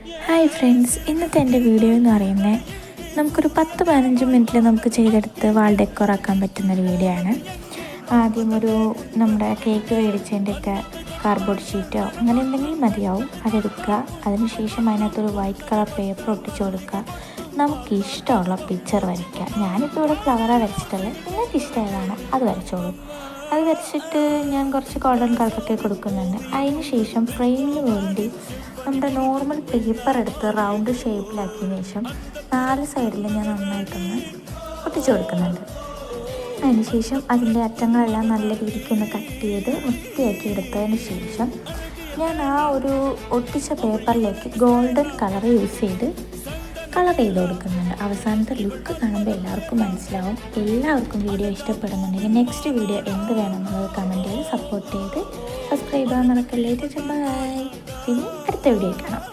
Hi friends, ഇന്നത്തെ എൻ്റെ video എന്ന് പറയുന്നത് നമുക്കൊരു 10-15 മിനിറ്റിൽ നമുക്ക് ചെയ്തെടുത്ത് വാൾ ഡെക്കോർ ആക്കാൻ പറ്റുന്നൊരു വീഡിയോ ആണ്. ആദ്യം നമ്മുടെ കേക്ക് മേടിച്ചതിൻ്റെയൊക്കെ കാർഡ്ബോർഡ് ഷീറ്റോ അങ്ങനെ എന്തെങ്കിലും മതിയാവും, അതെടുക്കുക. അതിനുശേഷം അതിനകത്തൊരു വൈറ്റ് കളർ പേപ്പർ ഒട്ടിച്ചു കൊടുക്കുക. നമുക്ക് ഇഷ്ടമുള്ള പിക്ചർ വരയ്ക്കുക. ഞാനിപ്പോൾ ഇവിടെ ഫ്ലവറാണ് വരച്ചിട്ടുള്ളത്, നിങ്ങൾക്ക് ഇഷ്ടം ഏതാണോ അത് വരച്ചോളൂ. അത് വരച്ചിട്ട് ഞാൻ കുറച്ച് ഗോൾഡൻ കളറൊക്കെ കൊടുക്കുന്നുണ്ട്. അതിന് ശേഷം ഫ്രെയിമിന് വേണ്ടി നമ്മുടെ നോർമൽ പേപ്പർ എടുത്ത് റൗണ്ട് ഷേപ്പിലാക്കിയതിന് ശേഷം 4 സൈഡിൽ ഞാൻ നന്നായിട്ടൊന്ന് ഒട്ടിച്ചു കൊടുക്കുന്നുണ്ട്. അതിന് ശേഷം അതിൻ്റെ അറ്റങ്ങളെല്ലാം നല്ല രീതിക്കൊന്ന് കട്ട് ചെയ്ത് വൃത്തിയാക്കി എടുത്തതിന് ശേഷം ഞാൻ ആ ഒരു ഒട്ടിച്ച പേപ്പറിലേക്ക് ഗോൾഡൻ കളർ യൂസ് ചെയ്ത് കളർ ചെയ്ത് കൊടുക്കുന്നുണ്ട്. അവസാനത്തെ ലുക്ക് കാണുമ്പോൾ എല്ലാവർക്കും മനസ്സിലാവും. എല്ലാവർക്കും വീഡിയോ ഇഷ്ടപ്പെടുന്നുണ്ടെങ്കിൽ നെക്സ്റ്റ് വീഡിയോ എന്ത് വേണമെന്നുള്ളത് കമൻറ്റ് ചെയ്ത് സപ്പോർട്ട് ചെയ്ത് സബ്സ്ക്രൈബ് ചെയ്യാൻ മറക്കല്ലേ. ബൈ. പിന്നെ അടുത്ത വീഡിയോ കാണാം.